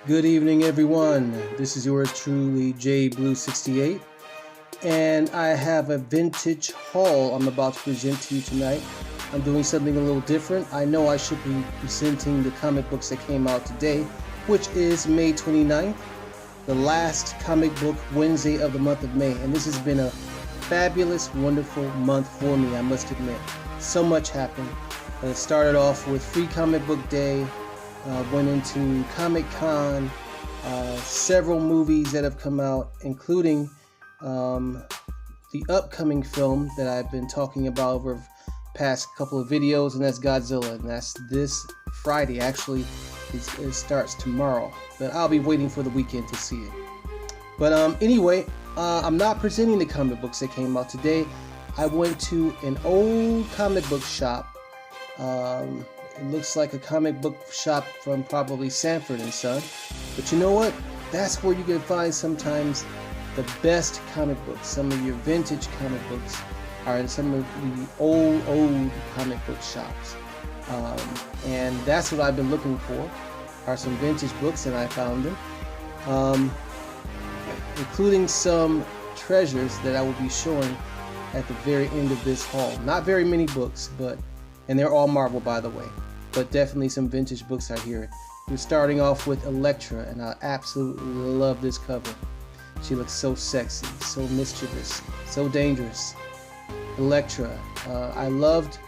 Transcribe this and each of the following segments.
Good evening, everyone. This is yours truly, J Blue 68, and I have a vintage haul I'm about to present to you tonight. I'm doing something a little different. I know I should be presenting the comic books that came out today, which is May 29th, the last comic book Wednesday of the month of May, and this has been a fabulous, wonderful month for me, I must admit. So much happened. It started off with Free Comic Book Day, went into Comic Con, several movies that have come out, including the upcoming film that I've been talking about over the past couple of videos, and that's Godzilla, and that's this Friday. Actually, it starts tomorrow, but I'll be waiting for the weekend to see it. But anyway, I'm not presenting the comic books that came out today. I went to an old comic book shop. It looks like a comic book shop from probably Sanford and Son. But you know what? That's where you can find sometimes the best comic books. Some of your vintage comic books are in some of the old comic book shops. And that's what I've been looking for, are some vintage books, and I found them. Including some treasures that I will be showing at the very end of this haul. Not very many books, and they're all Marvel, by the way, but definitely some vintage books out here. We're starting off with Elektra, and I absolutely love this cover. She looks so sexy, so mischievous, so dangerous. Elektra. I loved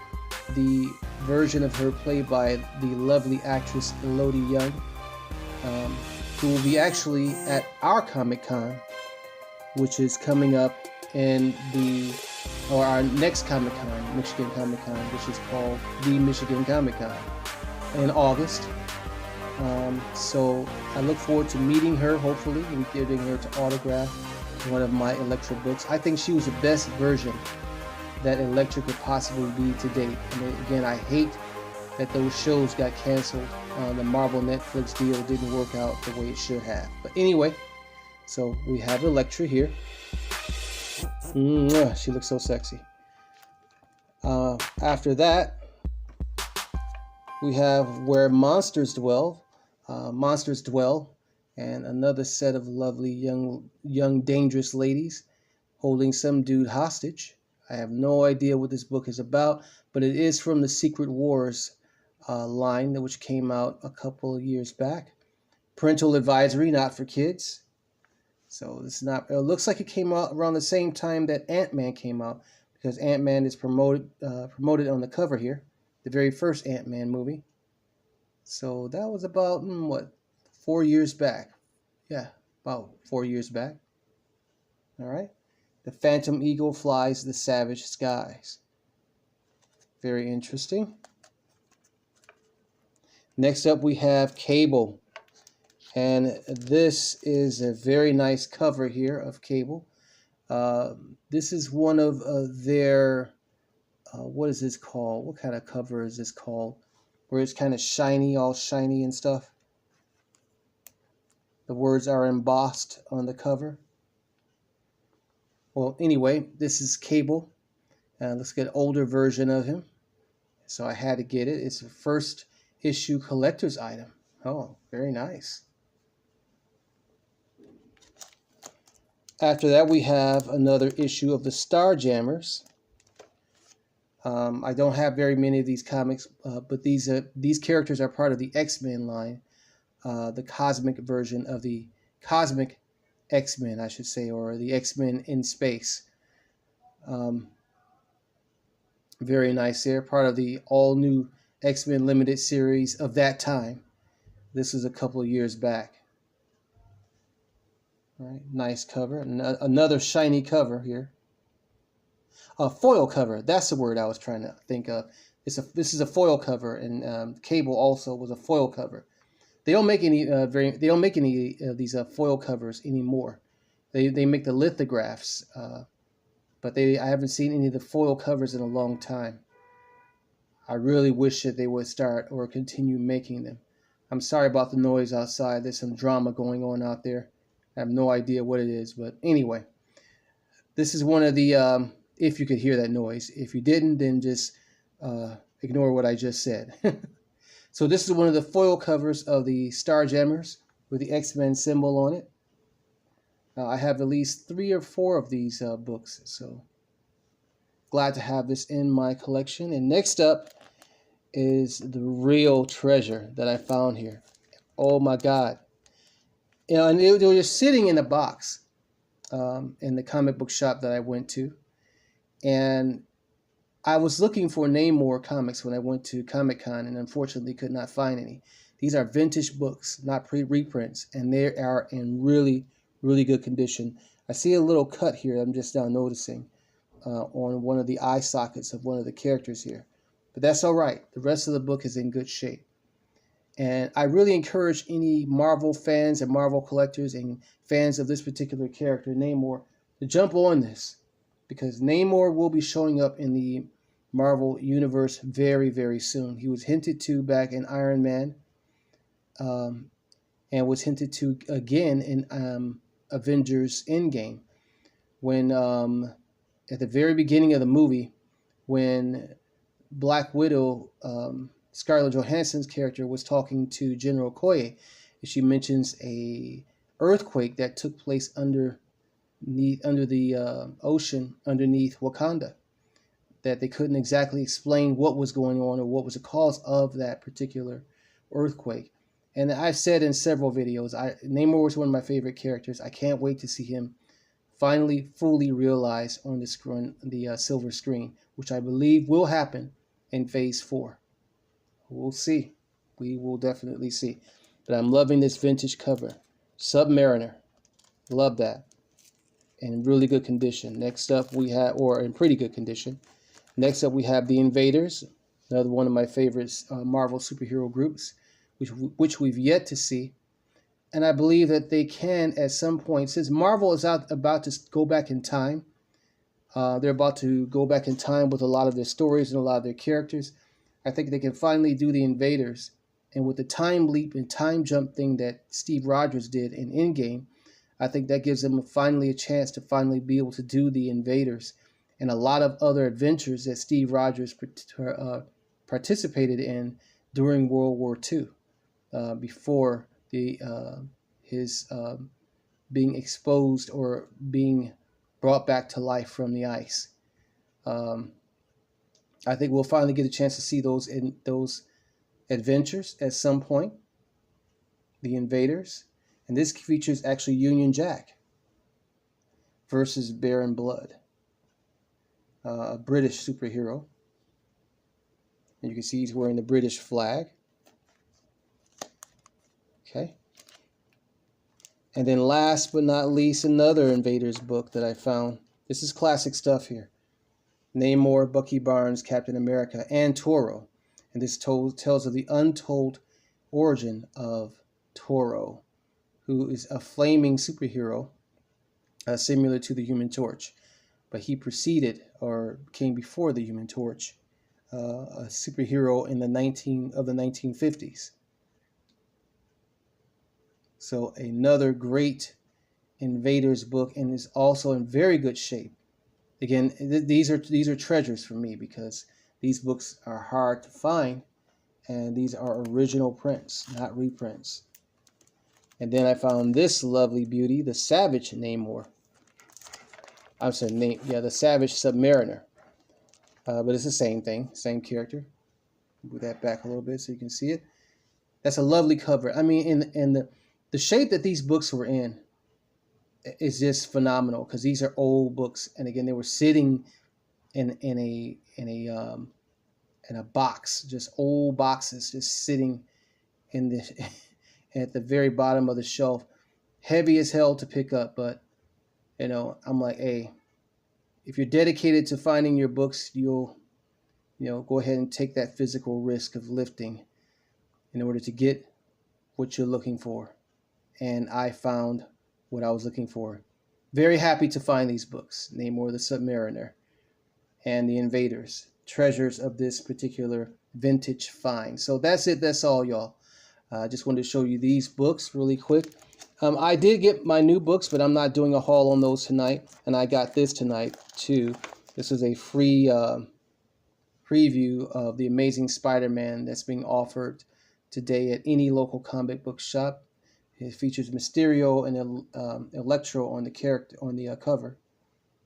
the version of her played by the lovely actress Elodie Yung, who will be actually at our Comic Con, which is coming up in our next Comic Con, Michigan Comic Con, which is called the Michigan Comic Con, in August. So I look forward to meeting her, hopefully, and getting her to autograph one of my Elektra books. I think she was the best version that Elektra could possibly be to date. And again, I hate that those shows got canceled. The Marvel Netflix deal didn't work out the way it should have. But anyway, so we have Elektra here. She looks so sexy. After that, we have Where Monsters Dwell. Monsters Dwell, and another set of lovely young dangerous ladies holding some dude hostage. I have no idea what this book is about, but it is from the Secret Wars line, which came out a couple of years back. Parental advisory, not for kids. So this is not. It looks like it came out around the same time that Ant-Man came out, because Ant-Man is promoted on the cover here, the very first Ant-Man movie. So that was about 4 years back. Yeah, about 4 years back. All right. The Phantom Eagle Flies the Savage Skies. Very interesting. Next up, we have Cable. And this is a very nice cover here of Cable. This is one of their, what is this called? What kind of cover is this called? Where it's kind of shiny, all shiny and stuff. The words are embossed on the cover. Well, anyway, this is Cable. Let's get an older version of him. So I had to get it. It's a first issue collector's item. Oh, very nice. After that, we have another issue of the Starjammers. I don't have very many of these comics, but these characters are part of the X-Men line, the cosmic version of the Cosmic X-Men, I should say, or the X-Men in space. Very nice there, part of the all-new X-Men limited series of that time. This was a couple of years back. All right, nice cover. Another shiny cover here. A foil cover. That's the word I was trying to think of. This is a foil cover, and Cable also was a foil cover. They don't make any of these foil covers anymore. They make the lithographs, but I haven't seen any of the foil covers in a long time. I really wish that they would start or continue making them. I'm sorry about the noise outside. There's some drama going on out there. I have no idea what it is, but anyway, this is one of the, if you could hear that noise. If you didn't, then just ignore what I just said. So this is one of the foil covers of the Starjammers with the X-Men symbol on it. I have at least 3 or 4 of these books, so glad to have this in my collection. And next up is the real treasure that I found here. Oh my God. You know, and they were just sitting in a box in the comic book shop that I went to. And I was looking for Namor comics when I went to Comic-Con and unfortunately could not find any. These are vintage books, not reprints, and they are in really, really good condition. I see a little cut here I'm just now noticing on one of the eye sockets of one of the characters here. But that's all right. The rest of the book is in good shape. And I really encourage any Marvel fans and Marvel collectors and fans of this particular character, Namor, to jump on this, because Namor will be showing up in the Marvel Universe very, very soon. He was hinted to back in Iron Man, and was hinted to again in Avengers Endgame, when at the very beginning of the movie, when Black Widow, Scarlett Johansson's character, was talking to General Okoye, and she mentions a earthquake that took place under the ocean underneath Wakanda, that they couldn't exactly explain what was going on or what was the cause of that particular earthquake. And I've said in several videos, Namor was one of my favorite characters. I can't wait to see him finally fully realized on the screen, the silver screen, which I believe will happen in Phase 4. We'll see. We will definitely see. But I'm loving this vintage cover. Submariner. Love that. In really good condition. Next up we have, or in pretty good condition. Next up we have The Invaders, another one of my favorite Marvel superhero groups, which we've yet to see. And I believe that they can at some point, since Marvel is about to go back in time, they're about to go back in time with a lot of their stories and a lot of their characters. I think they can finally do The Invaders. And with the time leap and time jump thing that Steve Rogers did in Endgame, I think that gives them finally a chance to finally be able to do The Invaders and a lot of other adventures that Steve Rogers participated in during World War II, before his being exposed or being brought back to life from the ice. I think we'll finally get a chance to see those adventures at some point. The Invaders. And this features actually Union Jack versus Baron Blood, a British superhero. And you can see he's wearing the British flag. Okay. And then last but not least, another Invaders book that I found. This is classic stuff here. Namor, Bucky Barnes, Captain America, and Toro. And this tells of the untold origin of Toro, who is a flaming superhero, similar to the Human Torch. But he preceded or came before the Human Torch, a superhero in the 1950s. So another great Invaders book, and is also in very good shape. Again, these are treasures for me because these books are hard to find, and these are original prints, not reprints. And then I found this lovely beauty, the Savage Namor. I'm sorry, the Savage Submariner. But it's the same thing, same character. Move that back a little bit so you can see it. That's a lovely cover. I mean, in the shape that these books were in is just phenomenal, because these are old books, and again, they were sitting in a box, just old boxes, just sitting in the at the very bottom of the shelf, heavy as hell to pick up. But you know, I'm like, hey, if you're dedicated to finding your books, you'll go ahead and take that physical risk of lifting in order to get what you're looking for. And I found what I was looking for. Very happy to find these books, Namor the Submariner and The Invaders, treasures of this particular vintage find. So that's it. That's all, y'all. I just wanted to show you these books really quick. I did get my new books, but I'm not doing a haul on those tonight. And I got this tonight, too. This is a free preview of The Amazing Spider-Man that's being offered today at any local comic book shop. It features Mysterio and Electro on the cover,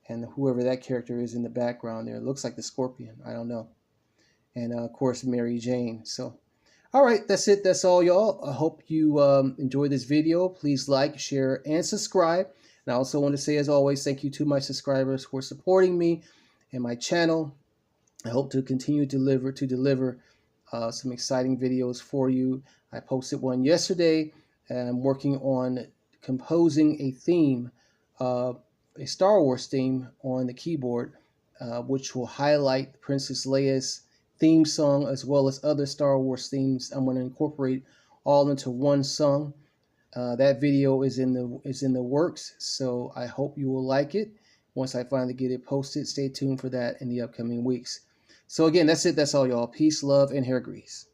and whoever that character is in the background there, it looks like the Scorpion. I don't know. And of course, Mary Jane. So, all right, that's it. That's all, y'all. I hope you enjoyed this video. Please like, share, and subscribe. And I also want to say, as always, thank you to my subscribers for supporting me and my channel. I hope to continue to deliver some exciting videos for you. I posted one yesterday, and I'm working on composing a theme, a Star Wars theme on the keyboard, which will highlight Princess Leia's theme song as well as other Star Wars themes. I'm going to incorporate all into one song. That video is in the works, so I hope you will like it. Once I finally get it posted, stay tuned for that in the upcoming weeks. So again, that's it. That's all, y'all. Peace, love, and hair grease.